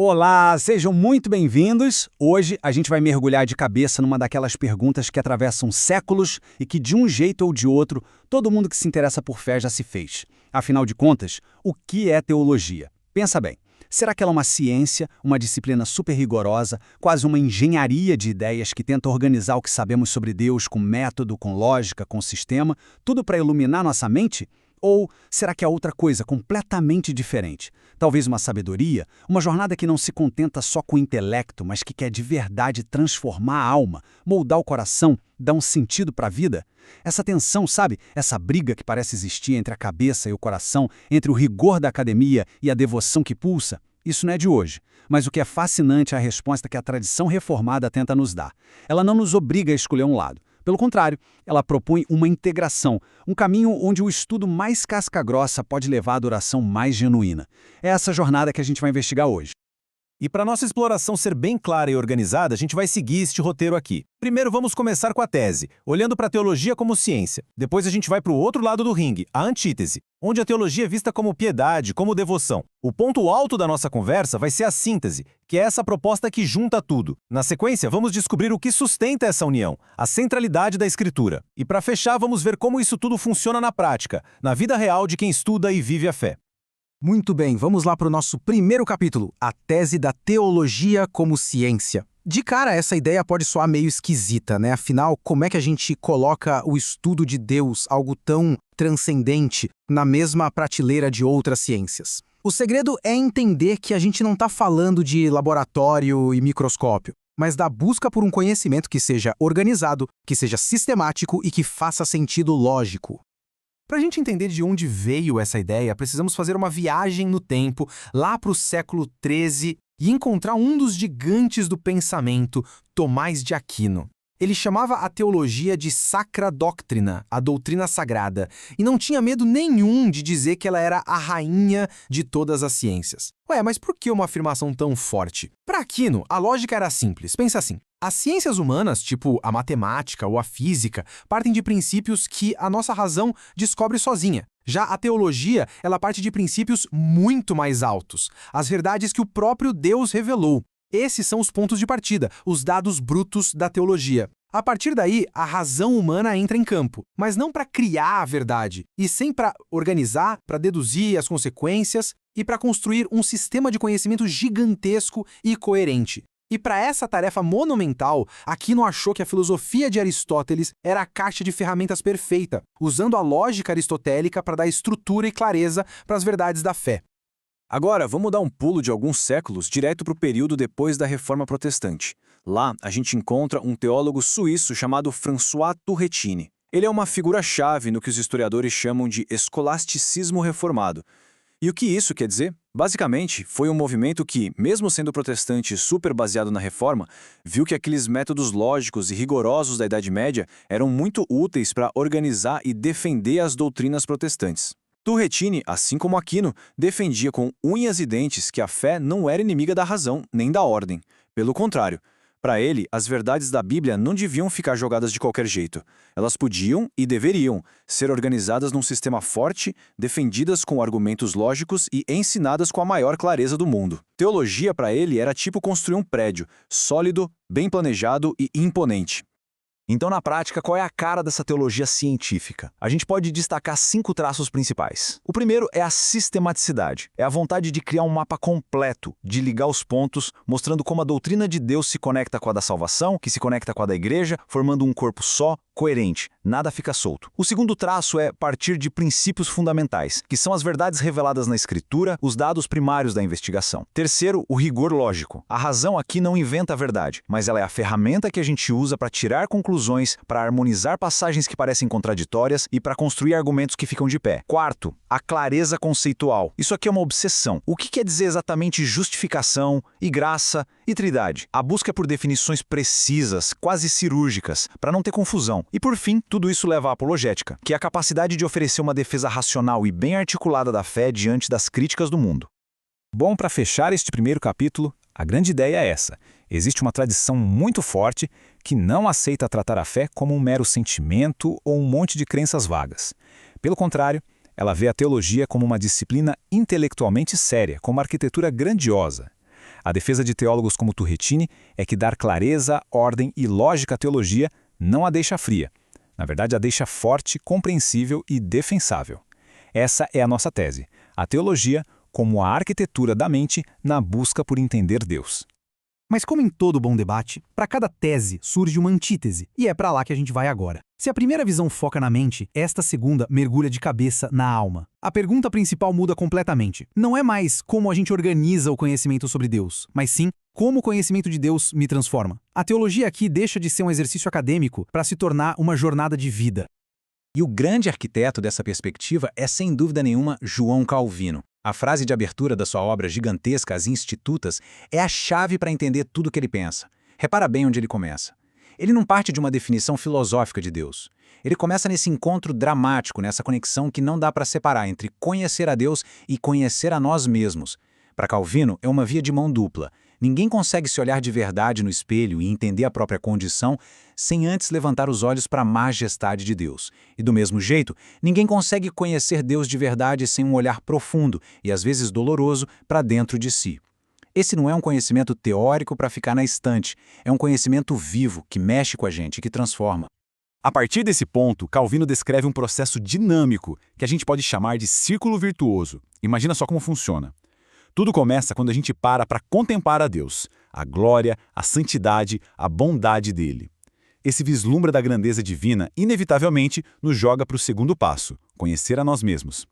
Olá, sejam muito bem-vindos. Hoje a gente vai mergulhar de cabeça numa daquelas perguntas que atravessam séculos e que, de um jeito ou de outro, todo mundo que se interessa por fé já se fez. Afinal de contas, o que é teologia? Pensa bem. Será que ela é uma ciência, uma disciplina super rigorosa, quase uma engenharia de ideias que tenta organizar o que sabemos sobre Deus com método, com lógica, com sistema, tudo para iluminar nossa mente? Ou será que é outra coisa completamente diferente? Talvez uma sabedoria, uma jornada que não se contenta só com o intelecto, mas que quer de verdade transformar a alma, moldar o coração, dar um sentido para a vida? Essa tensão, sabe? Essa briga que parece existir entre a cabeça e o coração, entre o rigor da academia e a devoção que pulsa? Isso não é de hoje, mas o que é fascinante é a resposta que a tradição reformada tenta nos dar. Ela não nos obriga a escolher um lado. Pelo contrário, ela propõe uma integração, um caminho onde o estudo mais casca-grossa pode levar à adoração mais genuína. É essa jornada que a gente vai investigar hoje. E para nossa exploração ser bem clara e organizada, a gente vai seguir este roteiro aqui. Primeiro vamos começar com a tese, olhando para a teologia como ciência. Depois a gente vai para o outro lado do ringue, a antítese, onde a teologia é vista como piedade, como devoção. O ponto alto da nossa conversa vai ser a síntese, que é essa proposta que junta tudo. Na sequência, vamos descobrir o que sustenta essa união, a centralidade da Escritura. E para fechar, vamos ver como isso tudo funciona na prática, na vida real de quem estuda e vive a fé. Muito bem, vamos lá para o nosso primeiro capítulo, a tese da teologia como ciência. De cara, essa ideia pode soar meio esquisita, né? Afinal, como é que a gente coloca o estudo de Deus, algo tão transcendente, na mesma prateleira de outras ciências? O segredo é entender que a gente não está falando de laboratório e microscópio, mas da busca por um conhecimento que seja organizado, que seja sistemático e que faça sentido lógico. Para a gente entender de onde veio essa ideia, precisamos fazer uma viagem no tempo, lá para o século XIII, e encontrar um dos gigantes do pensamento, Tomás de Aquino. Ele chamava a teologia de Sacra Doctrina, a doutrina sagrada, e não tinha medo nenhum de dizer que ela era a rainha de todas as ciências. Ué, mas por que uma afirmação tão forte? Para Aquino, a lógica era simples. Pensa assim. As ciências humanas, tipo a matemática ou a física, partem de princípios que a nossa razão descobre sozinha. Já a teologia, ela parte de princípios muito mais altos, as verdades que o próprio Deus revelou. Esses são os pontos de partida, os dados brutos da teologia. A partir daí, a razão humana entra em campo, mas não para criar a verdade, e sim para organizar, para deduzir as consequências e para construir um sistema de conhecimento gigantesco e coerente. E para essa tarefa monumental, Aquino achou que a filosofia de Aristóteles era a caixa de ferramentas perfeita, usando a lógica aristotélica para dar estrutura e clareza para as verdades da fé. Agora, vamos dar um pulo de alguns séculos direto para o período depois da Reforma Protestante. Lá, a gente encontra um teólogo suíço chamado François Turretini. Ele é uma figura-chave no que os historiadores chamam de escolasticismo reformado. E o que isso quer dizer? Basicamente, foi um movimento que, mesmo sendo protestante super baseado na Reforma, viu que aqueles métodos lógicos e rigorosos da Idade Média eram muito úteis para organizar e defender as doutrinas protestantes. Turretini, assim como Aquino, defendia com unhas e dentes que a fé não era inimiga da razão nem da ordem. Pelo contrário, para ele, as verdades da Bíblia não deviam ficar jogadas de qualquer jeito. Elas podiam e deveriam ser organizadas num sistema forte, defendidas com argumentos lógicos e ensinadas com a maior clareza do mundo. Teologia, para ele, era tipo construir um prédio, sólido, bem planejado e imponente. Então, na prática, qual é a cara dessa teologia científica? A gente pode destacar 5 traços principais. O primeiro é a sistematicidade. É a vontade de criar um mapa completo, de ligar os pontos, mostrando como a doutrina de Deus se conecta com a da salvação, que se conecta com a da igreja, formando um corpo só, coerente. Nada fica solto. O segundo traço é partir de princípios fundamentais, que são as verdades reveladas na Escritura, os dados primários da investigação. Terceiro, o rigor lógico. A razão aqui não inventa a verdade, mas ela é a ferramenta que a gente usa para tirar conclusões, para harmonizar passagens que parecem contraditórias e para construir argumentos que ficam de pé. Quarto, a clareza conceitual. Isso aqui é uma obsessão. O que quer dizer exatamente justificação e graça e trindade? A busca por definições precisas, quase cirúrgicas, para não ter confusão. E por fim, tudo isso leva à apologética, que é a capacidade de oferecer uma defesa racional e bem articulada da fé diante das críticas do mundo. Bom, para fechar este primeiro capítulo, a grande ideia é essa. Existe uma tradição muito forte que não aceita tratar a fé como um mero sentimento ou um monte de crenças vagas. Pelo contrário, ela vê a teologia como uma disciplina intelectualmente séria, como uma arquitetura grandiosa. A defesa de teólogos como Turretini é que dar clareza, ordem e lógica à teologia não a deixa fria. Na verdade, a deixa forte, compreensível e defensável. Essa é a nossa tese. A teologia como a arquitetura da mente na busca por entender Deus. Mas como em todo bom debate, para cada tese surge uma antítese, e é para lá que a gente vai agora. Se a primeira visão foca na mente, esta segunda mergulha de cabeça na alma. A pergunta principal muda completamente. Não é mais como a gente organiza o conhecimento sobre Deus, mas sim como o conhecimento de Deus me transforma. A teologia aqui deixa de ser um exercício acadêmico para se tornar uma jornada de vida. E o grande arquiteto dessa perspectiva é, sem dúvida nenhuma, João Calvino. A frase de abertura da sua obra gigantesca As Institutas é a chave para entender tudo o que ele pensa. Repara bem onde ele começa. Ele não parte de uma definição filosófica de Deus. Ele começa nesse encontro dramático, nessa conexão que não dá para separar entre conhecer a Deus e conhecer a nós mesmos. Para Calvino, é uma via de mão dupla. Ninguém consegue se olhar de verdade no espelho e entender a própria condição sem antes levantar os olhos para a majestade de Deus. E do mesmo jeito, ninguém consegue conhecer Deus de verdade sem um olhar profundo e às vezes doloroso para dentro de si. Esse não é um conhecimento teórico para ficar na estante, é um conhecimento vivo que mexe com a gente, que transforma. A partir desse ponto, Calvino descreve um processo dinâmico que a gente pode chamar de círculo virtuoso. Imagina só como funciona. Tudo começa quando a gente para contemplar a Deus, a glória, a santidade, a bondade dele. Esse vislumbre da grandeza divina, inevitavelmente, nos joga para o segundo passo, conhecer a nós mesmos.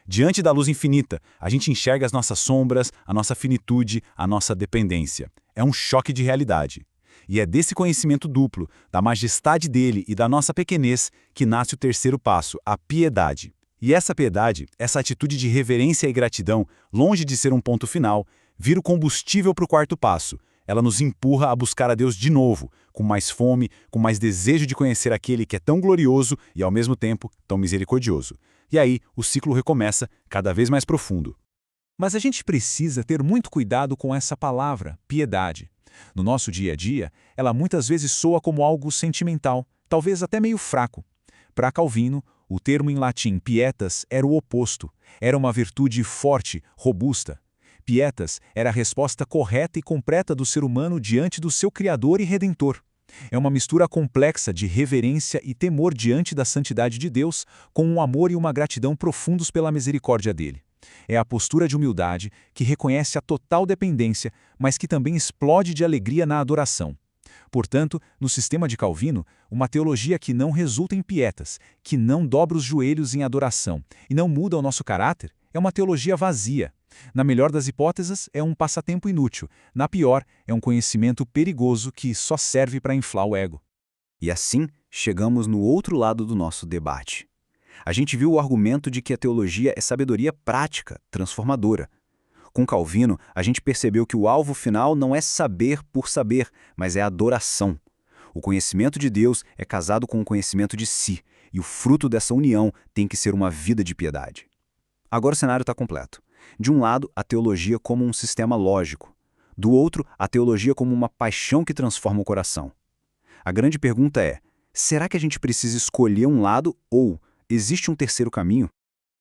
Diante da luz infinita, a gente enxerga as nossas sombras, a nossa finitude, a nossa dependência. É um choque de realidade. E é desse conhecimento duplo, da majestade dele e da nossa pequenez, que nasce o terceiro passo, a piedade. E essa piedade, essa atitude de reverência e gratidão, longe de ser um ponto final, vira o combustível para o quarto passo. Ela nos empurra a buscar a Deus de novo, com mais fome, com mais desejo de conhecer aquele que é tão glorioso e, ao mesmo tempo, tão misericordioso. E aí, o ciclo recomeça, cada vez mais profundo. Mas a gente precisa ter muito cuidado com essa palavra, piedade. No nosso dia a dia, ela muitas vezes soa como algo sentimental, talvez até meio fraco. Para Calvino, o termo em latim pietas era o oposto. Era uma virtude forte, robusta. Pietas era a resposta correta e completa do ser humano diante do seu Criador e Redentor. É uma mistura complexa de reverência e temor diante da santidade de Deus, com um amor e uma gratidão profundos pela misericórdia dele. É a postura de humildade que reconhece a total dependência, mas que também explode de alegria na adoração. Portanto, no sistema de Calvino, uma teologia que não resulta em pietas, que não dobra os joelhos em adoração e não muda o nosso caráter, é uma teologia vazia. Na melhor das hipóteses, é um passatempo inútil. Na pior, é um conhecimento perigoso que só serve para inflar o ego. E assim, chegamos no outro lado do nosso debate. A gente viu o argumento de que a teologia é sabedoria prática, transformadora. Com Calvino, a gente percebeu que o alvo final não é saber por saber, mas é adoração. O conhecimento de Deus é casado com o conhecimento de si, e o fruto dessa união tem que ser uma vida de piedade. Agora o cenário está completo. De um lado, a teologia como um sistema lógico. Do outro, a teologia como uma paixão que transforma o coração. A grande pergunta é, será que a gente precisa escolher um lado ou existe um terceiro caminho?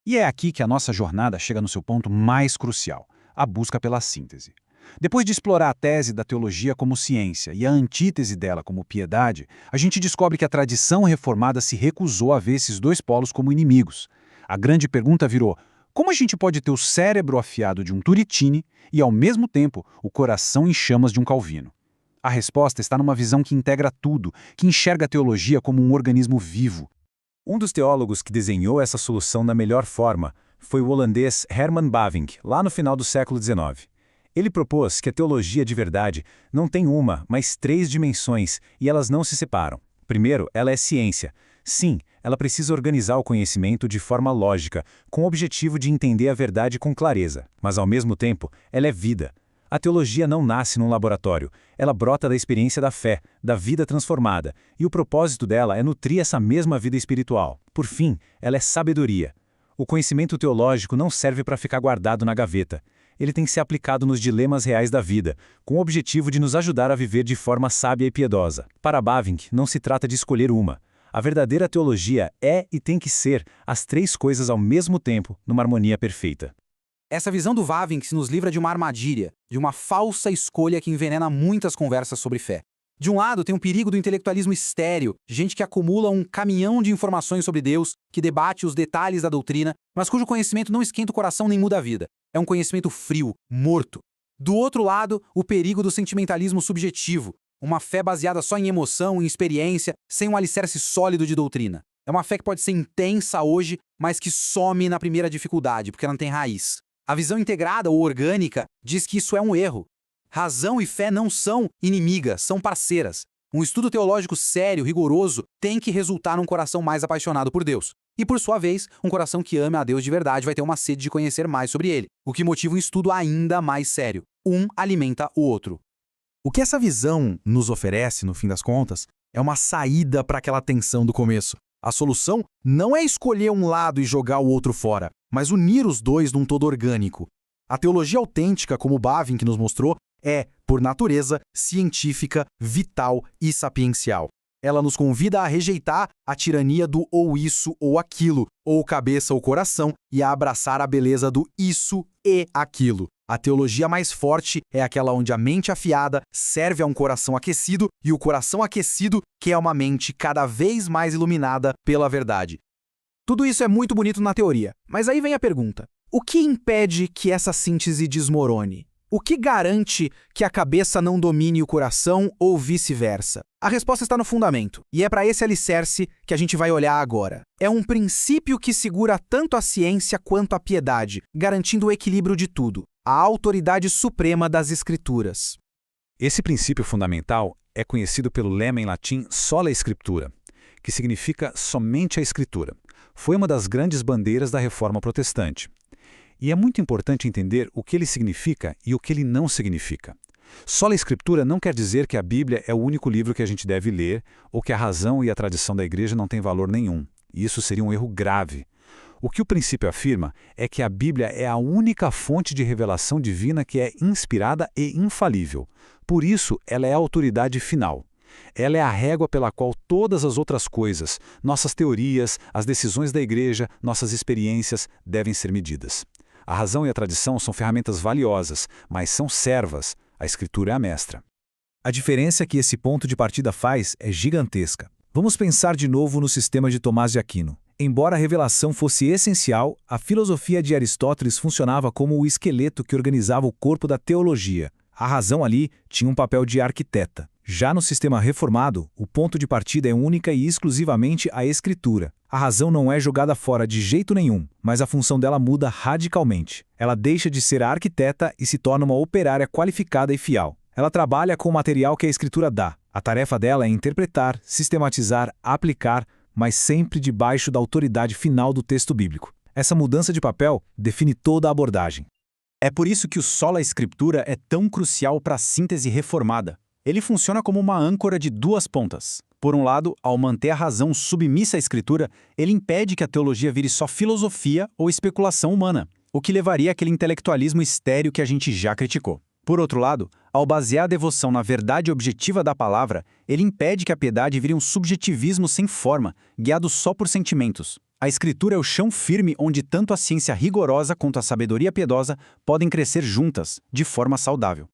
E é aqui que a nossa jornada chega no seu ponto mais crucial, a busca pela síntese. Depois de explorar a tese da teologia como ciência e a antítese dela como piedade, a gente descobre que a tradição reformada se recusou a ver esses dois polos como inimigos. A grande pergunta virou: como a gente pode ter o cérebro afiado de um Turretini e, ao mesmo tempo, o coração em chamas de um Calvino? A resposta está numa visão que integra tudo, que enxerga a teologia como um organismo vivo. Um dos teólogos que desenhou essa solução da melhor forma foi o holandês Herman Bavinck, lá no final do século XIX. Ele propôs que a teologia de verdade não tem uma, mas 3 dimensões, e elas não se separam. Primeiro, ela é ciência. Sim, ela precisa organizar o conhecimento de forma lógica, com o objetivo de entender a verdade com clareza. Mas, ao mesmo tempo, ela é vida. A teologia não nasce num laboratório, ela brota da experiência da fé, da vida transformada, e o propósito dela é nutrir essa mesma vida espiritual. Por fim, ela é sabedoria. O conhecimento teológico não serve para ficar guardado na gaveta. Ele tem que ser aplicado nos dilemas reais da vida, com o objetivo de nos ajudar a viver de forma sábia e piedosa. Para Bavinck, não se trata de escolher uma. A verdadeira teologia é e tem que ser as 3 coisas ao mesmo tempo, numa harmonia perfeita. Essa visão do Bavinck nos livra de uma armadilha, de uma falsa escolha que envenena muitas conversas sobre fé. De um lado, tem o perigo do intelectualismo estéril, gente que acumula um caminhão de informações sobre Deus, que debate os detalhes da doutrina, mas cujo conhecimento não esquenta o coração nem muda a vida. É um conhecimento frio, morto. Do outro lado, o perigo do sentimentalismo subjetivo, uma fé baseada só em emoção, em experiência, sem um alicerce sólido de doutrina. É uma fé que pode ser intensa hoje, mas que some na primeira dificuldade, porque ela não tem raiz. A visão integrada ou orgânica diz que isso é um erro. Razão e fé não são inimigas, são parceiras. Um estudo teológico sério, rigoroso, tem que resultar num coração mais apaixonado por Deus. E, por sua vez, um coração que ame a Deus de verdade vai ter uma sede de conhecer mais sobre Ele, o que motiva um estudo ainda mais sério. Um alimenta o outro. O que essa visão nos oferece, no fim das contas, é uma saída para aquela tensão do começo. A solução não é escolher um lado e jogar o outro fora, mas unir os dois num todo orgânico. A teologia autêntica, como Bavinck nos mostrou, é, por natureza, científica, vital e sapiencial. Ela nos convida a rejeitar a tirania do ou isso ou aquilo, ou cabeça ou coração, e a abraçar a beleza do isso e aquilo. A teologia mais forte é aquela onde a mente afiada serve a um coração aquecido e o coração aquecido quer uma mente cada vez mais iluminada pela verdade. Tudo isso é muito bonito na teoria, mas aí vem a pergunta: o que impede que essa síntese desmorone? O que garante que a cabeça não domine o coração ou vice-versa? A resposta está no fundamento, e é para esse alicerce que a gente vai olhar agora. É um princípio que segura tanto a ciência quanto a piedade, garantindo o equilíbrio de tudo, a autoridade suprema das Escrituras. Esse princípio fundamental é conhecido pelo lema em latim sola scriptura, que significa somente a Escritura. Foi uma das grandes bandeiras da Reforma Protestante. E é muito importante entender o que ele significa e o que ele não significa. Sola Escritura não quer dizer que a Bíblia é o único livro que a gente deve ler ou que a razão e a tradição da Igreja não têm valor nenhum. Isso seria um erro grave. O que o princípio afirma é que a Bíblia é a única fonte de revelação divina que é inspirada e infalível. Por isso, ela é a autoridade final. Ela é a régua pela qual todas as outras coisas, nossas teorias, as decisões da Igreja, nossas experiências, devem ser medidas. A razão e a tradição são ferramentas valiosas, mas são servas. A Escritura é a mestra. A diferença que esse ponto de partida faz é gigantesca. Vamos pensar de novo no sistema de Tomás de Aquino. Embora a revelação fosse essencial, a filosofia de Aristóteles funcionava como o esqueleto que organizava o corpo da teologia. A razão ali tinha um papel de arquiteta. Já no sistema reformado, o ponto de partida é única e exclusivamente a Escritura. A razão não é jogada fora de jeito nenhum, mas a função dela muda radicalmente. Ela deixa de ser a arquiteta e se torna uma operária qualificada e fiel. Ela trabalha com o material que a Escritura dá. A tarefa dela é interpretar, sistematizar, aplicar, mas sempre debaixo da autoridade final do texto bíblico. Essa mudança de papel define toda a abordagem. É por isso que o sola scriptura é tão crucial para a síntese reformada. Ele funciona como uma âncora de duas pontas. Por um lado, ao manter a razão submissa à Escritura, ele impede que a teologia vire só filosofia ou especulação humana, o que levaria àquele intelectualismo estéril que a gente já criticou. Por outro lado, ao basear a devoção na verdade objetiva da palavra, ele impede que a piedade vire um subjetivismo sem forma, guiado só por sentimentos. A Escritura é o chão firme onde tanto a ciência rigorosa quanto a sabedoria piedosa podem crescer juntas, de forma saudável.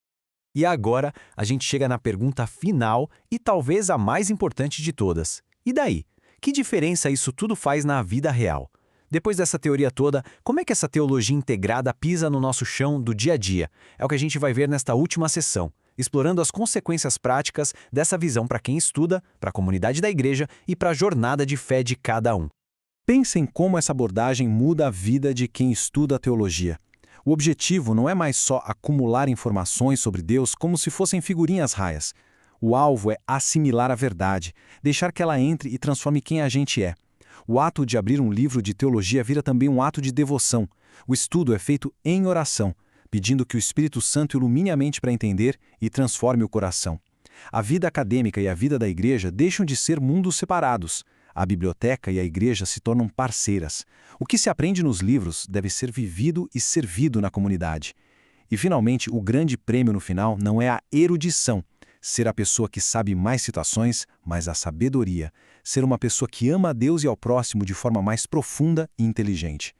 E agora, a gente chega na pergunta final e talvez a mais importante de todas. E daí? Que diferença isso tudo faz na vida real? Depois dessa teoria toda, como é que essa teologia integrada pisa no nosso chão do dia a dia? É o que a gente vai ver nesta última sessão, explorando as consequências práticas dessa visão para quem estuda, para a comunidade da igreja e para a jornada de fé de cada um. Pensem como essa abordagem muda a vida de quem estuda a teologia. O objetivo não é mais só acumular informações sobre Deus como se fossem figurinhas raias. O alvo é assimilar a verdade, deixar que ela entre e transforme quem a gente é. O ato de abrir um livro de teologia vira também um ato de devoção. O estudo é feito em oração, pedindo que o Espírito Santo ilumine a mente para entender e transforme o coração. A vida acadêmica e a vida da igreja deixam de ser mundos separados. A biblioteca e a igreja se tornam parceiras. O que se aprende nos livros deve ser vivido e servido na comunidade. E, finalmente, o grande prêmio no final não é a erudição, ser a pessoa que sabe mais citações, mas a sabedoria, ser uma pessoa que ama a Deus e ao próximo de forma mais profunda e inteligente.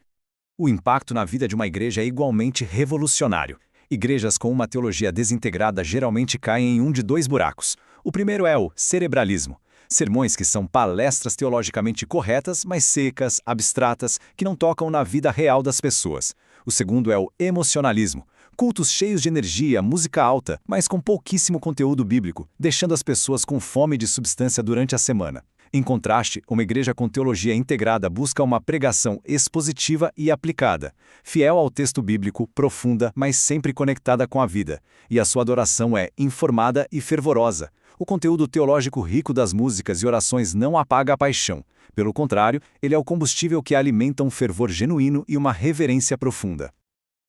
O impacto na vida de uma igreja é igualmente revolucionário. Igrejas com uma teologia desintegrada geralmente caem em um de dois buracos. O primeiro é o cerebralismo. Sermões que são palestras teologicamente corretas, mas secas, abstratas, que não tocam na vida real das pessoas. O segundo é o emocionalismo. Cultos cheios de energia, música alta, mas com pouquíssimo conteúdo bíblico, deixando as pessoas com fome de substância durante a semana. Em contraste, uma igreja com teologia integrada busca uma pregação expositiva e aplicada, fiel ao texto bíblico, profunda, mas sempre conectada com a vida. E a sua adoração é informada e fervorosa. O conteúdo teológico rico das músicas e orações não apaga a paixão. Pelo contrário, ele é o combustível que alimenta um fervor genuíno e uma reverência profunda.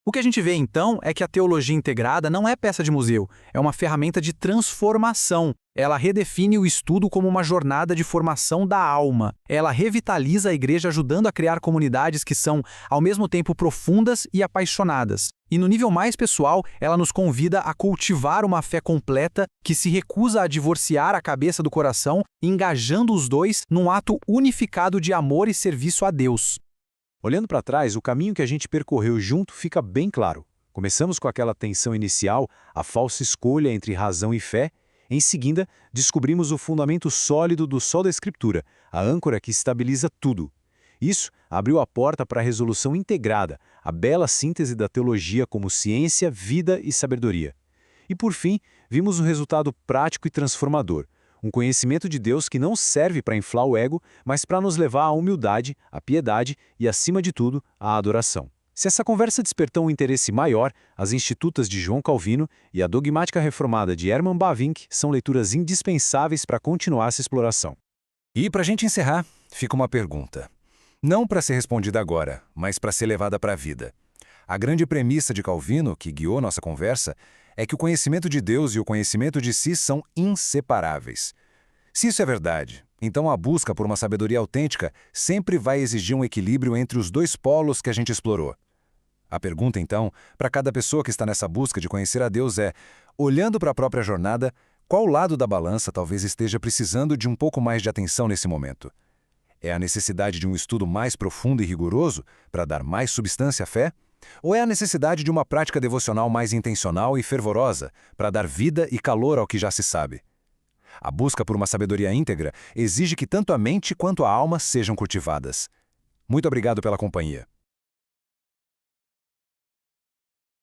O que a gente vê, então, é que a teologia integrada não é peça de museu, é uma ferramenta de transformação. Ela redefine o estudo como uma jornada de formação da alma. Ela revitaliza a igreja ajudando a criar comunidades que são, ao mesmo tempo, profundas e apaixonadas. E no nível mais pessoal, ela nos convida a cultivar uma fé completa que se recusa a divorciar a cabeça do coração, engajando os dois num ato unificado de amor e serviço a Deus. Olhando para trás, o caminho que a gente percorreu junto fica bem claro. Começamos com aquela tensão inicial, a falsa escolha entre razão e fé. Em seguida, descobrimos o fundamento sólido do sol da Escritura, a âncora que estabiliza tudo. Isso abriu a porta para a resolução integrada, a bela síntese da teologia como ciência, vida e sabedoria. E por fim, vimos o resultado prático e transformador. Um conhecimento de Deus que não serve para inflar o ego, mas para nos levar à humildade, à piedade e, acima de tudo, à adoração. Se essa conversa despertou um interesse maior, as Institutas de João Calvino e a Dogmática Reformada de Herman Bavinck são leituras indispensáveis para continuar essa exploração. E para a gente encerrar, fica uma pergunta. Não para ser respondida agora, mas para ser levada para a vida. A grande premissa de Calvino, que guiou nossa conversa, é que o conhecimento de Deus e o conhecimento de si são inseparáveis. Se isso é verdade, então a busca por uma sabedoria autêntica sempre vai exigir um equilíbrio entre os dois polos que a gente explorou. A pergunta, então, para cada pessoa que está nessa busca de conhecer a Deus é, olhando para a própria jornada, qual lado da balança talvez esteja precisando de um pouco mais de atenção nesse momento? É a necessidade de um estudo mais profundo e rigoroso para dar mais substância à fé? Ou é a necessidade de uma prática devocional mais intencional e fervorosa para dar vida e calor ao que já se sabe? A busca por uma sabedoria íntegra exige que tanto a mente quanto a alma sejam cultivadas. Muito obrigado pela companhia.